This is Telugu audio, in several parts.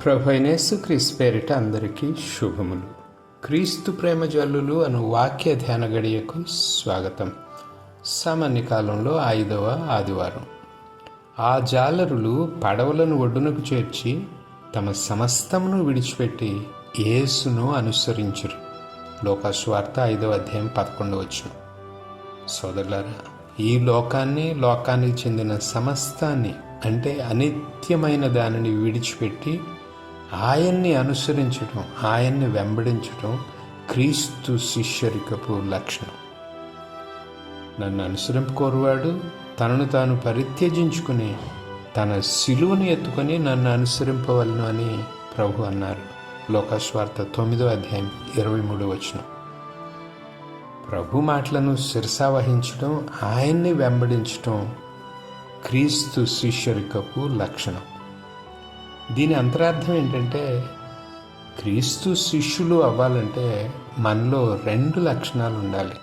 ప్రభు అయిన యేసుక్రీస్తు పేరిట అందరికీ శుభములు. క్రీస్తు ప్రేమ జల్లులు అను వాక్య ధ్యాన గడియకు స్వాగతం. సామాన్య కాలంలో 5వ ఆదివారం. ఆ జాలరులు పడవలను ఒడ్డునకు చేర్చి తమ సమస్తమును విడిచిపెట్టి యేసును అనుసరించురు. లోకాసువార్త 5వ అధ్యాయం 11వ వచనం. సోదరులారా, ఈ లోకానికి చెందిన సమస్తాన్ని అంటే అనిత్యమైన దానిని విడిచిపెట్టి ఆయన్ని అనుసరించటం, ఆయన్ని వెంబడించటం క్రీస్తు శిష్యరికపు లక్షణం. నన్ను అనుసరింపుకోరువాడు తనను తాను పరిత్యజించుకుని తన శిలువను ఎత్తుకొని నన్ను అనుసరింపవలను అని ప్రభు అన్నారు. లోకాసువార్త 9వ అధ్యాయం 23వ వచనం. ప్రభు మాటలను శిరసావహించడం, ఆయన్ని వెంబడించటం క్రీస్తు శిష్యరికపు లక్షణం. దీని అంతరార్థం ఏంటంటే, క్రీస్తు శిష్యులు అవ్వాలంటే మనలో 2 లక్షణాలు ఉండాలి.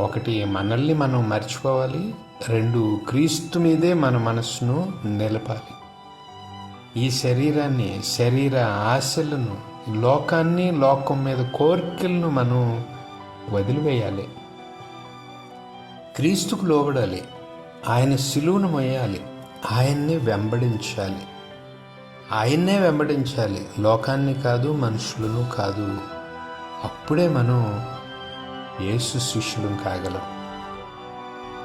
ఒకటి, మనల్ని మనం మర్చిపోవాలి. 2, క్రీస్తు మీదే మన మనస్సును నిలపాలి. ఈ శరీరాన్ని, శరీర ఆశలను, లోకాన్ని, లోకం మీద కోరికలను మనం వదిలివేయాలి. క్రీస్తుకు లోబడాలి. ఆయన శిలువను మోయాలి. ఆయన్నే వెంబడించాలి. లోకాన్ని కాదు, మనుషులను కాదు. అప్పుడే మనం యేసు శిష్యులం కాగలం.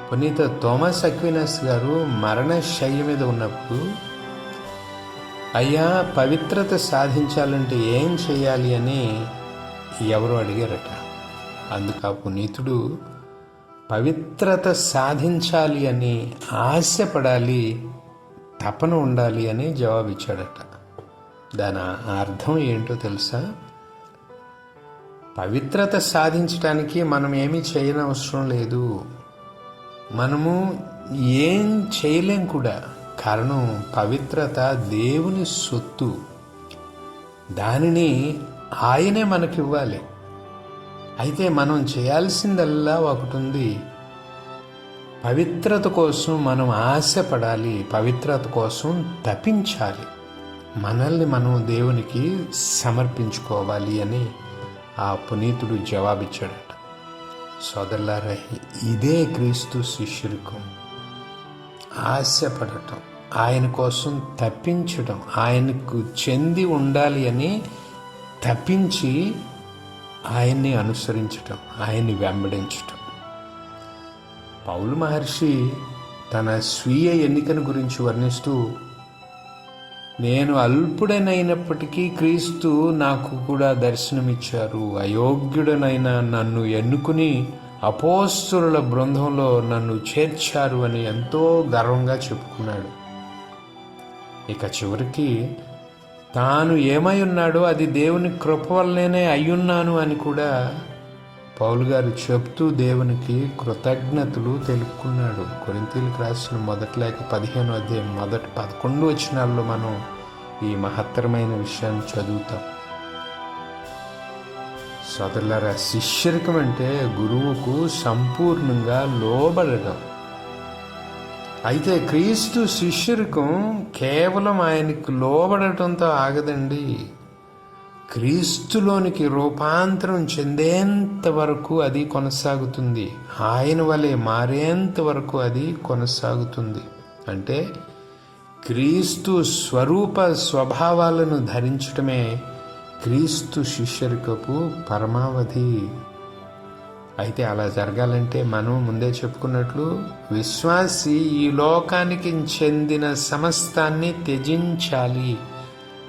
పునీత థోమస్ అక్వినాస్ గారు మరణశయ్య మీద ఉన్నప్పుడు, అయ్యా, పవిత్రత సాధించాలంటే ఏం చేయాలి అని ఎవరో అడిగారట. అందుకు ఆ పునీతుడు పవిత్రత సాధించాలి అని ఆశపడాలి, తపన ఉండాలి అని జవాబిచ్చాడట. దాని అర్థం ఏంటో తెలుసా? పవిత్రత సాధించడానికి మనం ఏమీ చేయనవసరం లేదు. మనము ఏం చేయలేం కూడా. కారణం, పవిత్రత దేవుని సొత్తు. దానిని ఆయనే మనకివ్వాలి. అయితే మనం చేయాల్సిందల్లా ఒకటి ఉంది. పవిత్రత కోసం మనం ఆశపడాలి, పవిత్రత కోసం తపించాలి, మనల్ని మనం దేవునికి సమర్పించుకోవాలి అని ఆ పునీతుడు జవాబిచ్చాడట. సోదరులారా, ఇదే క్రీస్తు శిష్యులకు. ఆశపడటం, ఆయన కోసం తప్పించడం, ఆయనకు చెంది ఉండాలి అని తప్పించి ఆయన్ని అనుసరించటం, ఆయన్ని వెంబడించటం. పౌలు మహర్షి తన స్వీయ ఎన్నికను గురించి వర్ణిస్తూ, నేను అల్పుడనైనప్పటికీ క్రీస్తు నాకు కూడా దర్శనమిచ్చారు. అయోగ్యుడనైన నన్ను ఎన్నుకుని అపోస్తలుల బృందంలో నన్ను చేర్చారు అని ఎంతో గర్వంగా చెప్పుకున్నాడు. ఇక చివరికి తాను ఏమై ఉన్నాడో అది దేవుని కృప వల్లనే అయ్యున్నాను అని కూడా పౌలు గారు చెప్తూ దేవునికి కృతజ్ఞతలు తెలుపుకున్నాడు. కొరింథీయులకు రాసిన మొదటి లేఖ 15వ అధ్యాయం మొదటి 11 వచనాల్లో మనం ఈ మహత్తరమైన విషయాన్ని చదువుతాం. సోదరులారా, శిష్యరికం అంటే గురువుకు సంపూర్ణంగా లోబడడం. అయితే క్రీస్తు శిష్యరికం కేవలం ఆయనకు లోబడటంతో ఆగదండి. క్రీస్తులోనికి రూపాంతరం చెందేంత వరకు అది కొనసాగుతుంది. ఆయన వలె మారేంత వరకు అది కొనసాగుతుంది. అంటే క్రీస్తు స్వరూప స్వభావాలను ధరించటమే క్రీస్తు శిష్యరికపు పరమావధి. అయితే అలా జరగాలంటే మనం ముందే చెప్పుకున్నట్లు, విశ్వాసి ఈ లోకానికి చెందిన సమస్తాన్ని త్యజించాలి,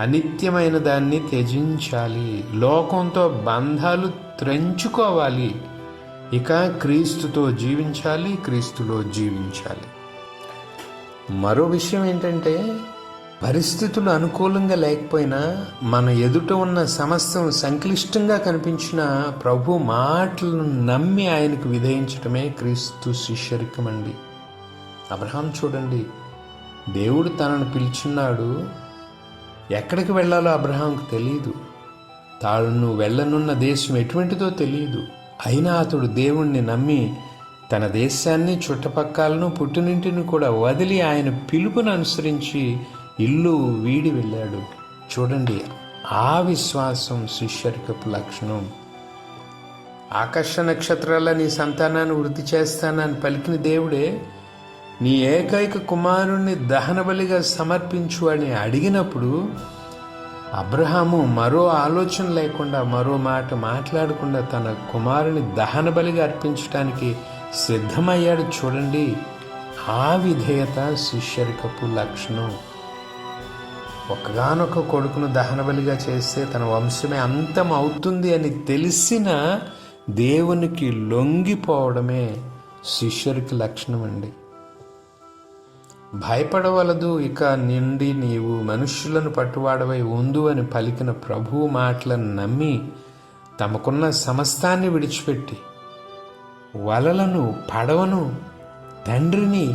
అనిత్యమైన దాన్ని త్యజించాలి, లోకంతో బంధాలు త్రెంచుకోవాలి. ఇక క్రీస్తుతో జీవించాలి, క్రీస్తులో జీవించాలి. మరో విషయం ఏంటంటే, పరిస్థితులు అనుకూలంగా లేకపోయినా, మన ఎదుట ఉన్న సమస్తం సంక్లిష్టంగా కనిపించిన ప్రభు మాటలను నమ్మి ఆయనకు విధేయించటమే క్రీస్తు శిష్యరికం అండి. అబ్రహాం చూడండి, దేవుడు తనను పిలిచున్నాడు. ఎక్కడికి వెళ్ళాలో అబ్రహాంకు తెలియదు. తాను వెళ్ళనున్న దేశం ఎటువంటిదో తెలియదు. అయినా అతడు దేవుణ్ణి నమ్మి తన దేశాన్ని, చుట్టుపక్కలను, పుట్టినింటిని కూడా వదిలి ఆయన పిలుపును అనుసరించి ఇల్లు వీడి వెళ్ళాడు. చూడండి, ఆ విశ్వాసం శిష్యరికపు లక్షణం. ఆకాశ నక్షత్రాల నీ సంతానాన్ని వృద్ధి చేస్తానని పలికిన దేవుడే నీ ఏకైక కుమారుణ్ణి దహన బలిగా సమర్పించు అని అడిగినప్పుడు అబ్రహాము మరో ఆలోచన లేకుండా, మరో మాట మాట్లాడకుండా తన కుమారుని దహన బలిగా అర్పించడానికి సిద్ధమయ్యాడు. చూడండి, ఆ విధేయత శిష్యరికపు లక్షణం. ఒకగానొక కొడుకును దహన బలిగా చేస్తే తన వంశమే అంతం అవుతుంది అని తెలిసిన దేవునికి లొంగిపోవడమే శిష్యురికి లక్షణం అండి. భయపడవలదు, ఇక నుండి నీవు మనుష్యులను పట్టువాడవై ఉండు అని పలికిన ప్రభువు మాటలను నమ్మి తమకున్న సమస్తాన్ని విడిచిపెట్టి వలలను, పడవను, తండ్రిని,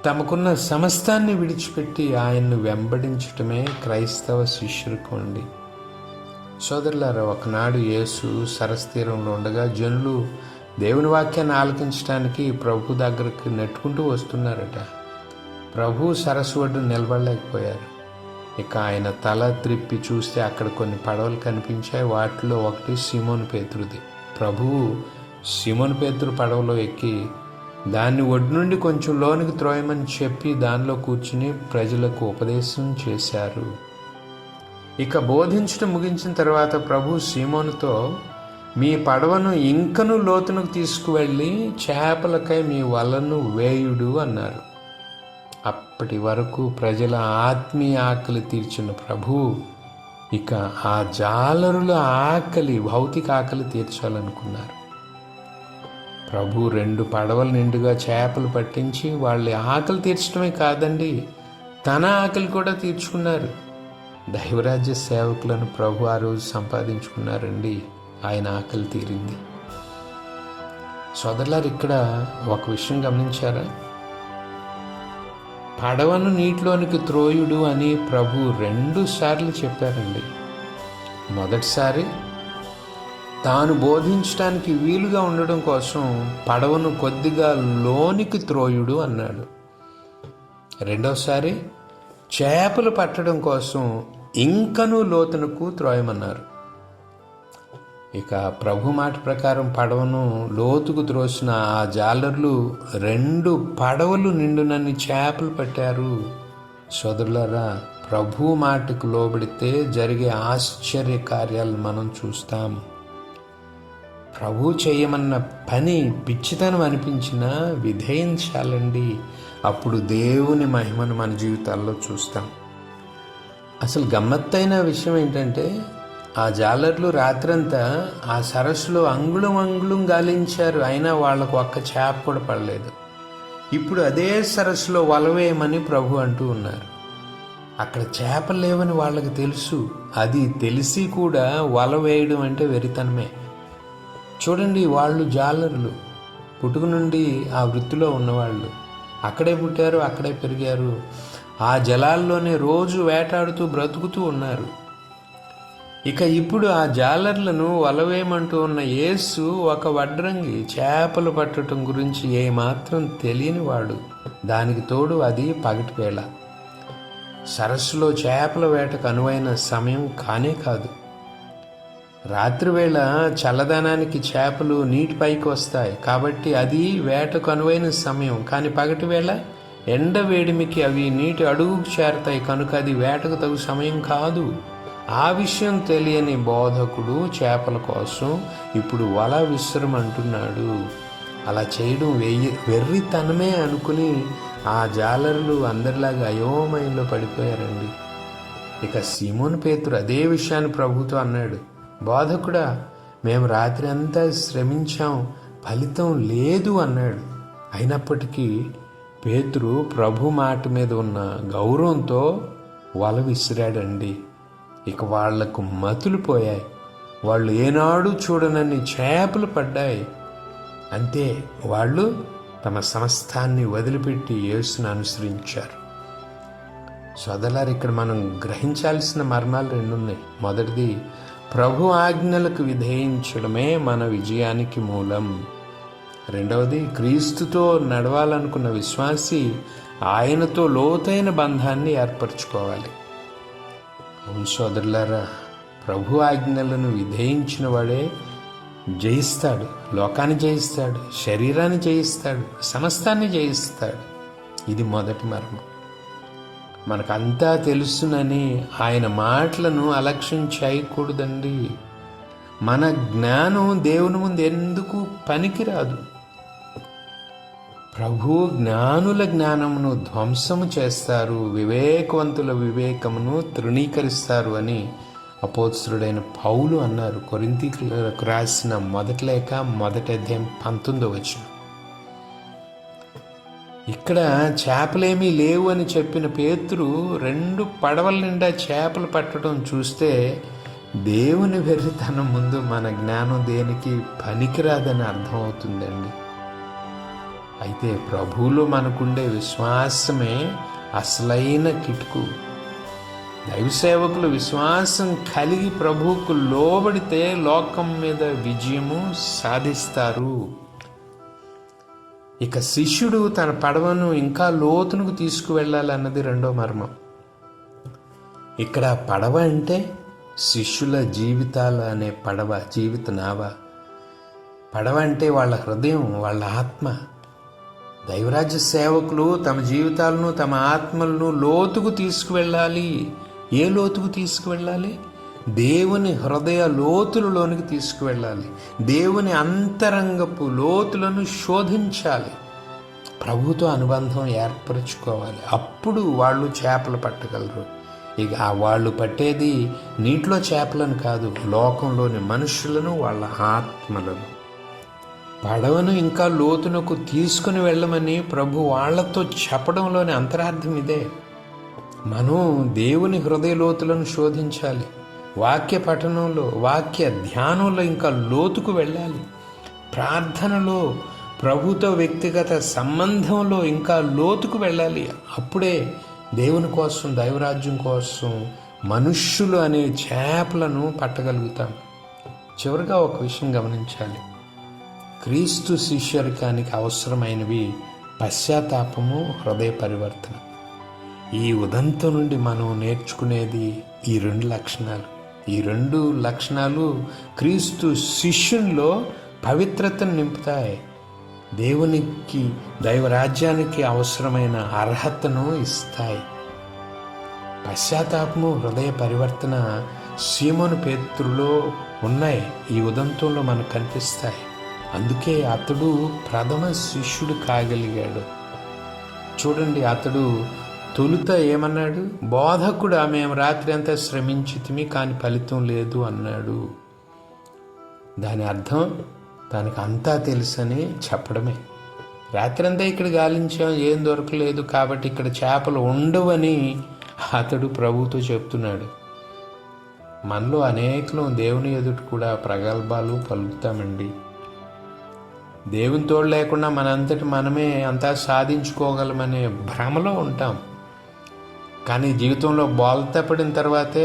తమకున్న సమస్తాన్ని విడిచిపెట్టి ఆయన్ను వెంబడించటమే క్రైస్తవ శిష్యులకు అండి. సోదరులారా, ఒకనాడు యేసు సరస్తీరంలో ఉండగా జనులు దేవుని వాక్యాన్ని ఆలకించడానికి ప్రభు దగ్గరికి నెట్టుకుంటూ వస్తున్నారట. ప్రభు సరస్సు ఒడ్డు నిలబడలేకపోయారు. ఇక ఆయన తల త్రిప్పి చూస్తే అక్కడ కొన్ని పడవలు కనిపించాయి. వాటిలో ఒకటి సీమోను పేతురుది. ప్రభువు సీమోను పేతురు పడవలో ఎక్కి దాన్ని ఒడ్డు నుండి కొంచెం లోనికి త్రోయమని చెప్పి దానిలో కూర్చుని ప్రజలకు ఉపదేశం చేశారు. ఇక బోధించడం ముగించిన తర్వాత ప్రభు సీమోనుతో, మీ పడవను ఇంకను లోతునకు తీసుకువెళ్ళి చేపలకై మీ వలను వేయుడు అన్నారు. అప్పటి వరకు ప్రజల ఆత్మీయ ఆకలి తీర్చిన ప్రభు ఇక ఆ జాలరుల ఆకలి, భౌతిక ఆకలి తీర్చాలనుకున్నారు. ప్రభు 2 పడవల నిండుగా చేపలు పట్టించి వాళ్ళ ఆకలి తీర్చడమే కాదండి, తన ఆకలి కూడా తీర్చుకున్నారు. దైవరాజ్య సేవకులను ప్రభు ఆ రోజు సంపాదించుకున్నారండి. ఆయన ఆకలి తీరింది. సోదరులారు, ఇక్కడ ఒక విషయం గమనించారా? పడవను నీటిలోనికి త్రోయుడు అని ప్రభు 2 సార్లు చెప్పారండి. మొదటిసారి తాను బోధించడానికి వీలుగా ఉండడం కోసం పడవను కొద్దిగా లోనికి త్రోయుడు అన్నాడు. రెండోసారి చేపలు పట్టడం కోసం ఇంకనూ లోతునకు త్రోయమన్నారు. ఇక ప్రభు మాట ప్రకారం పడవను లోతుకు త్రోసిన ఆ జాలర్లు 2 పడవలు నిండునన్ని చేపలు పట్టారు. సోదరులారా, ప్రభు మాటకు లోబడితే జరిగే ఆశ్చర్య కార్యాలు మనం చూస్తాం. ప్రభు చేయమన్న పని పిచ్చితనం అనిపించినా విధేయించాలండి. అప్పుడు దేవుని మహిమను మన జీవితాల్లో చూస్తాం. అసలు గమ్మత్తైన విషయం ఏంటంటే, ఆ జాలర్లు రాత్రంతా ఆ సరస్సులో అంగుళం గాలించారు. అయినా వాళ్లకు ఒక్క చేప కూడా పడలేదు. ఇప్పుడు అదే సరస్సులో వలవేయమని ప్రభు అంటూ ఉన్నారు. అక్కడ చేపలు లేవని వాళ్ళకి తెలుసు. అది తెలిసి కూడా వల వేయడం అంటే వెరితనమే. చూడండి, వాళ్ళు జాలరులు, పుట్టుక నుండి ఆ వృత్తిలో ఉన్నవాళ్ళు. అక్కడే పుట్టారు, అక్కడే పెరిగారు. ఆ జలాల్లోనే రోజు వేటాడుతూ బ్రతుకుతూ ఉన్నారు. ఇక ఇప్పుడు ఆ జాలర్లను వలవేయమంటూ ఉన్న యేసు ఒక వడ్రంగి, చేపలు పట్టడం గురించి ఏమాత్రం తెలియనివాడు. దానికి తోడు అది పగటి వేళ. సరస్సులో చేపల వేటకు అనువైన సమయం కానే కాదు. రాత్రివేళ చల్లదనానికి చేపలు నీటిపైకి వస్తాయి కాబట్టి అది వేటకు అనువైన సమయం. కానీ పగటి వేళ ఎండ వేడిమికి అవి నీటి అడుగుకు చేరతాయి కనుక అది వేటకు తగు సమయం కాదు. ఆ విషయం తెలియని బోధకుడు చేపల కోసం ఇప్పుడు వల విసరమంటున్నాడు. అలా చేయడం వెర్రితనమే అనుకుని ఆ జాలరులు అందరిలాగా అయోమయంలో పడిపోయారండి. ఇక సీమోను పేతురు అదే విషయాన్ని ప్రభుతో అన్నాడు. బోధకుడా, మేము రాత్రి అంతా శ్రమించాం, ఫలితం లేదు అన్నాడు. అయినప్పటికీ పేతురు ప్రభు మాట మీద ఉన్న గౌరవంతో వల విసిరాడండి. ఇక వాళ్లకు మతులు పోయాయి. వాళ్ళు ఏనాడు చూడనన్ని చేపలు పడ్డాయి. అంతే, వాళ్ళు తమ సమస్తాన్ని వదిలిపెట్టి యేసును అనుసరించారు. సోదరులారు, ఇక్కడ మనం గ్రహించాల్సిన మర్మాలు 2 ఉన్నాయి. మొదటిది, ప్రభు ఆజ్ఞలకు విధేయించడమే మన విజయానికి మూలం. రెండవది, క్రీస్తుతో నడవాలనుకున్న విశ్వాసి ఆయనతో లోతైన బంధాన్ని ఏర్పరచుకోవాలి. అవును సోదరులారా, ప్రభు ఆజ్ఞలను విధేయించిన వాడే జయిస్తాడు. లోకాన్ని జయిస్తాడు, శరీరాన్ని జయిస్తాడు, సమస్తాన్ని జయిస్తాడు. ఇది మొదటి మర్మం. మనకంతా తెలుసునని ఆయన మాటలను అలక్ష్యం చేయకూడదండి. మన జ్ఞానం దేవుని ముందు ఎందుకు పనికిరాదు. ప్రభు జ్ఞానుల జ్ఞానమును ధ్వంసము చేస్తారు, వివేకవంతుల వివేకమును తృణీకరిస్తారు అని అపోస్తలుడైన పౌలు అన్నారు. కొరింథీయులకు రాసిన మొదటి లేఖ 1వ అధ్యాయం 19వ వచనం. ఇక్కడ చేపలేమీ లేవు అని చెప్పిన పేతురు 2 పడవల నిండా చేపలు పట్టడం చూస్తే దేవుని వెర్రితనం ముందు మన జ్ఞానం దేనికి పనికిరాదని అర్థమవుతుందండి. అయితే ప్రభువులో మనకుండే విశ్వాసమే అసలైన కిటుకు. దైవ సేవకులు విశ్వాసం కలిగి ప్రభువుకు లోబడితే లోకం మీద విజయము సాధిస్తారు. ఇక శిష్యుడు తన పడవను ఇంకా లోతునకు తీసుకువెళ్ళాలన్నది రెండో మర్మం. ఇక్కడ పడవ అంటే శిష్యుల జీవితాలు అనే పడవ, జీవిత నావ. పడవ అంటే వాళ్ళ హృదయం, వాళ్ళ ఆత్మ. దైవరాజ్య సేవకులు తమ జీవితాలను, తమ ఆత్మలను లోతుకు తీసుకువెళ్ళాలి. ఏ లోతుకు తీసుకువెళ్ళాలి? దేవుని హృదయ లోతులలోనికి తీసుకువెళ్ళాలి. దేవుని అంతరంగపు లోతులను శోధించాలి. ప్రభుతో అనుబంధం ఏర్పరచుకోవాలి. అప్పుడు వాళ్ళు చేపలు పట్టగలరు. ఇక వాళ్ళు పట్టేది నీటిలో చేపలను కాదు, లోకంలోని మనుషులను, వాళ్ళ ఆత్మలను. పడవను ఇంకా లోతునకు తీసుకుని వెళ్ళమని ప్రభు వాళ్లతో చెప్పడంలోని అంతరార్థం ఇదే. మనం దేవుని హృదయ లోతులను శోధించాలి. వాక్య పఠనంలో, వాక్య ధ్యానంలో ఇంకా లోతుకు వెళ్ళాలి. ప్రార్థనలో, ప్రభుతో వ్యక్తిగత సంబంధంలో ఇంకా లోతుకు వెళ్ళాలి. అప్పుడే దేవుని కోసం, దైవరాజ్యం కోసం మనుష్యులు అనే చేపలను పట్టగలుగుతాం. చివరిగా ఒక విషయం గమనించాలి. క్రీస్తు శిష్యరికానికి అవసరమైనవి పశ్చాత్తాపము, హృదయ పరివర్తన. ఈ ఉదంతం నుండి మనం నేర్చుకునేది ఈ 2 లక్షణాలు. ఈ 2 లక్షణాలు క్రీస్తు శిష్యుల్లో పవిత్రతను నింపుతాయి. దేవునికి, దైవరాజ్యానికి అవసరమైన అర్హతను ఇస్తాయి. పశ్చాత్తాపము, హృదయ పరివర్తన సీమోను పేతురులో ఉన్నాయి. ఈ ఉదంతంలో మనకు కనిపిస్తాయి. అందుకే అతడు ప్రథమ శిష్యుడు కాగలిగాడు. చూడండి, అతడు తొలుత ఏమన్నాడు? బోధకుడా, మేము రాత్రి అంతా శ్రమించితిమి కానీ ఫలితం లేదు అన్నాడు. దాని అర్థం తనకు అంతా తెలుసని చెప్పడమే. రాత్రి అంతా ఇక్కడ గాలించాం, ఏం దొరకలేదు, కాబట్టి ఇక్కడ చేపలు ఉండవని అతడు ప్రభువుతో చెప్తున్నాడు. మనలో అనేకలు దేవుని ఎదుట కూడా ప్రగల్భాలు పలుకుతామండి. దేవుని తోడు లేకుండా మనంతటి మనమే అంతా సాధించుకోగలమనే భ్రమలో ఉంటాం. కానీ జీవితంలో బోల్తపడిన తర్వాతే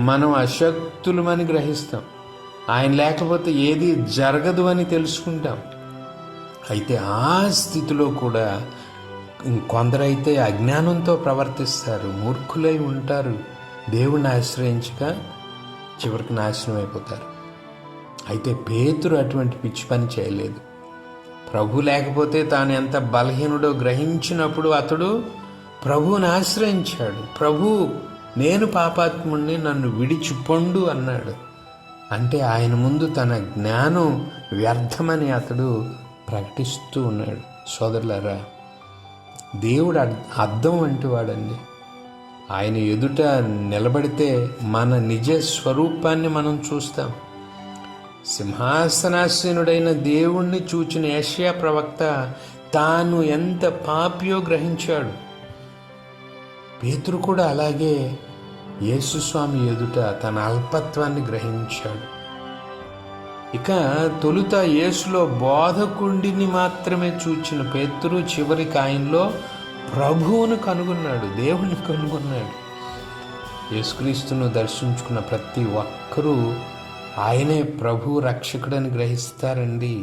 మనం అశక్తులమని గ్రహిస్తాం. ఆయన లేకపోతే ఏది జరగదు అని తెలుసుకుంటాం. అయితే ఆ స్థితిలో కూడా కొందరైతే అజ్ఞానంతో ప్రవర్తిస్తారు, మూర్ఖులై ఉంటారు. దేవుణ్ణి ఆశ్రయించక చివరికి నాశనం అయిపోతారు. అయితే పేతురు అటువంటి పిచ్చి పని చేయలేదు. ప్రభు లేకపోతే తాను ఎంత బలహీనుడో గ్రహించినప్పుడు అతడు ప్రభువుని ఆశ్రయించాడు. ప్రభు, నేను పాపాత్ముడిని, నన్ను విడిచిపొండు అన్నాడు. అంటే ఆయన ముందు తన జ్ఞానం వ్యర్థమని అతడు ప్రకటిస్తూ ఉన్నాడు. సోదరులారా, దేవుడు అద్దం వంటి వాడండి. ఆయన ఎదుట నిలబడితే మన నిజ స్వరూపాన్ని మనం చూస్తాం. సింహాసనాసీనుడైన దేవుణ్ణి చూచిన యెషయా ప్రవక్త తాను ఎంత పాపియో గ్రహించాడు. పేతురు కూడా అలాగే యేసుస్వామి ఎదుట తన అల్పత్వాన్ని గ్రహించాడు. ఇక తొలుత యేసులో బోధకుడిని మాత్రమే చూచిన పేతురు చివరికి ఆయనలో ప్రభువును కనుగొన్నాడు, దేవుని కనుగొన్నాడు. యేసుక్రీస్తును దర్శించుకున్న ప్రతి ఒక్కరూ ఆయనే ప్రభు రక్షకుడని గ్రహిస్తారండి.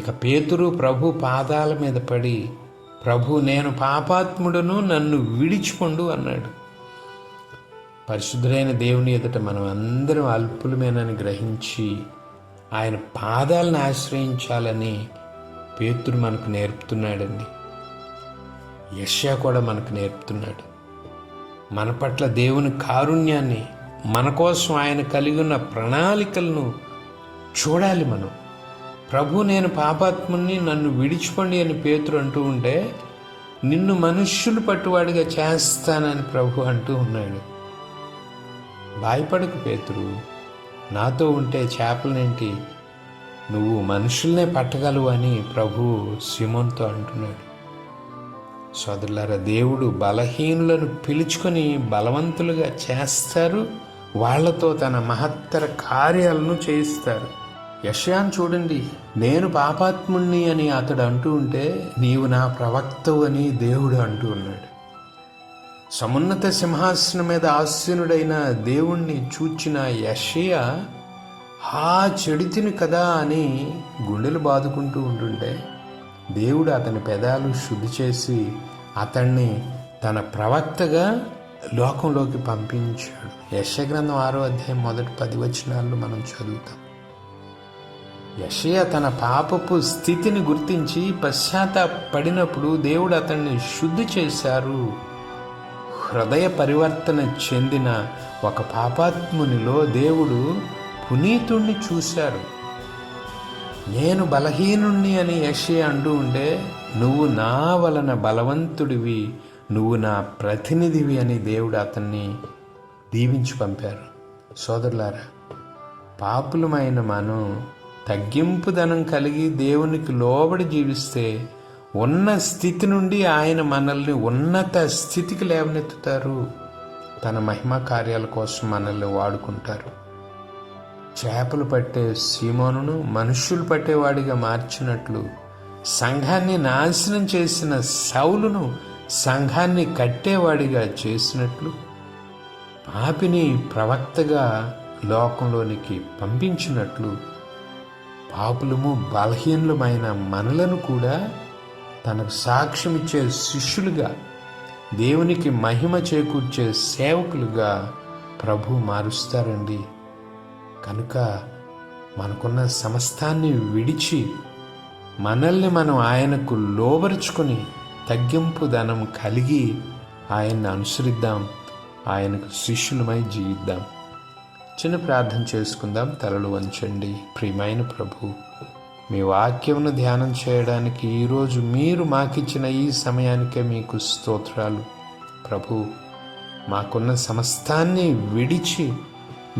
ఇక పేతురు ప్రభు పాదాల మీద పడి, ప్రభు, నేను పాపాత్ముడను, నన్ను విడిచిపొండు అన్నాడు. పరిశుద్ధులైన దేవుని ఎదుట మనం అందరం అల్పులమేనని గ్రహించి ఆయన పాదాలను ఆశ్రయించాలని పేతురు మనకు నేర్పుతున్నాడండి. యెషయా కూడా మనకు నేర్పుతున్నాడు. మన పట్ల దేవుని కారుణ్యాన్ని, మన కోసం ఆయన కలిగి ఉన్న ప్రణాళికలను చూడాలి మనం. ప్రభు, నేను పాపాత్ముని, నన్ను విడిచిపోండి అని పేతురు అంటూ ఉంటే, నిన్ను మనుష్యులు పట్టువాడిగా చేస్తానని ప్రభు అంటూ ఉన్నాడు. భయపడకు పేతురు, నాతో ఉంటే చేపలనేంటి, నువ్వు మనుషుల్నే పట్టగలవు అని ప్రభు సీమోనుతో అంటున్నాడు. సోదరులారా, దేవుడు బలహీనులను పిలుచుకొని బలవంతులుగా చేస్తారు, వాళ్లతో తన మహత్తర కార్యాలను చేయిస్తారు. యెషయాను చూడండి, నేను పాపాత్ముణ్ణి అని అతడు అంటూ ఉంటే, నీవు నా ప్రవక్తవు అని దేవుడు అంటూ ఉన్నాడు. సమున్నత సింహాసనం మీద ఆసీనుడైన దేవుణ్ణి చూచిన యెషయా చెడితిని కదా అని గుండెలు బాదుకుంటూ ఉంటుంటే, దేవుడు అతని పెదాలు శుద్ధి చేసి అతన్ని తన ప్రవక్తగా లోకంలోకి పంపించాడు. యెషయా గ్రంథం 6వ అధ్యాయం మొదటి 10 వచనాలను మనం చదువుతాం. యెషయా తన పాపపు స్థితిని గుర్తించి పశ్చాత్తాపడినప్పుడు దేవుడు అతన్ని శుద్ధి చేశారు. హృదయ పరివర్తన చెందిన ఒక పాపాత్మునిలో దేవుడు పునీతుణ్ణి చూశారు. నేను బలహీనుణ్ణి అని యెషయా అంటూ ఉంటే, నువ్వు నా వలన బలవంతుడివి, నువ్వు నా ప్రతినిధివి అని దేవుడు అతన్ని దీవించి పంపారు. సోదరులారా, పాపులమైన మనం తగ్గింపుదనం కలిగి దేవునికి లోబడి జీవిస్తే ఉన్న స్థితి నుండి ఆయన మనల్ని ఉన్నత స్థితికి లేవనెత్తుతారు. తన మహిమ కార్యాల కోసం మనల్ని వాడుకుంటారు. చేపలు పట్టే సీమోనును మనుష్యులు పట్టేవాడిగా మార్చినట్లు, సంఘాన్ని నాశనం చేసిన సౌలును సంఘాన్ని కట్టేవాడిగా చేసినట్లు, పాపిని ప్రవక్తగా లోకంలోనికి పంపించినట్లు, పాపులము బలహీనులమైన మనలను కూడా తనకు సాక్ష్యమిచ్చే శిష్యులుగా, దేవునికి మహిమ చేకూర్చే సేవకులుగా ప్రభు మారుస్తారండి. కనుక మనకున్న సమస్తాన్ని విడిచి మనల్ని మనం ఆయనకు లోబరుచుకొని తగ్గింపు ధనం కలిగి ఆయన్ని అనుసరిద్దాం, ఆయనకు శిష్యులమై జీవిద్దాం. చిన్న ప్రార్థన చేసుకుందాం. తలలు వంచండి. ప్రియమైన ప్రభు, మీ వాక్యమును ధ్యానం చేయడానికి ఈరోజు మీరు మాకిచ్చిన ఈ సమయానికే మీకు స్తోత్రాలు. ప్రభు, మాకున్న సమస్తాన్ని విడిచి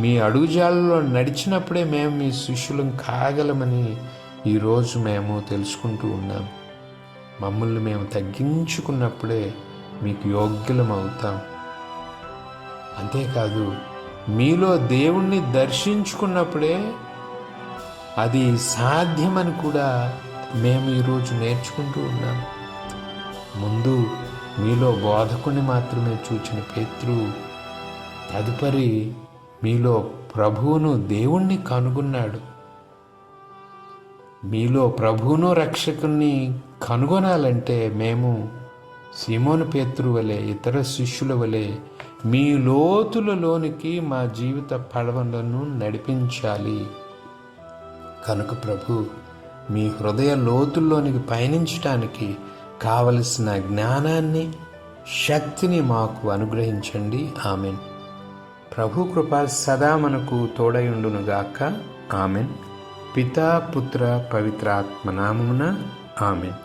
మీ అడుగుజాలలో నడిచినప్పుడే మేము మీ శిష్యులం కాగలమని ఈరోజు మేము తెలుసుకుంటూ ఉన్నాం. మమ్మల్ని మేము తగ్గించుకున్నప్పుడే మీకు యోగ్యులం అవుతాం. అంతేకాదు, మీలో దేవుణ్ణి దర్శించుకున్నప్పుడే అది సాధ్యమని కూడా మేము ఈరోజు నేర్చుకుంటూ ఉన్నాం. ముందు మీలో బోధకుని మాత్రమే చూచిన పేతురు తదుపరి మీలో ప్రభువును, దేవుణ్ణి కనుగొన్నాడు. మీలో ప్రభువును, రక్షకుని కనుగొనాలంటే మేము సీమోను పేతురు వలె, ఇతర శిష్యుల వలె మీ లోతులలోనికి మా జీవిత పడవలను నడిపించాలి. కనుక ప్రభు, మీ హృదయ లోతుల్లోనికి పయనించటానికి కావలసిన జ్ఞానాన్ని, శక్తిని మాకు అనుగ్రహించండి. ఆమెన్. ప్రభు కృప సదా మనకు తోడయుండునుగాక. ఆమెన్. పితా, పుత్ర, పవిత్రాత్మ నామమున ఆమెన్.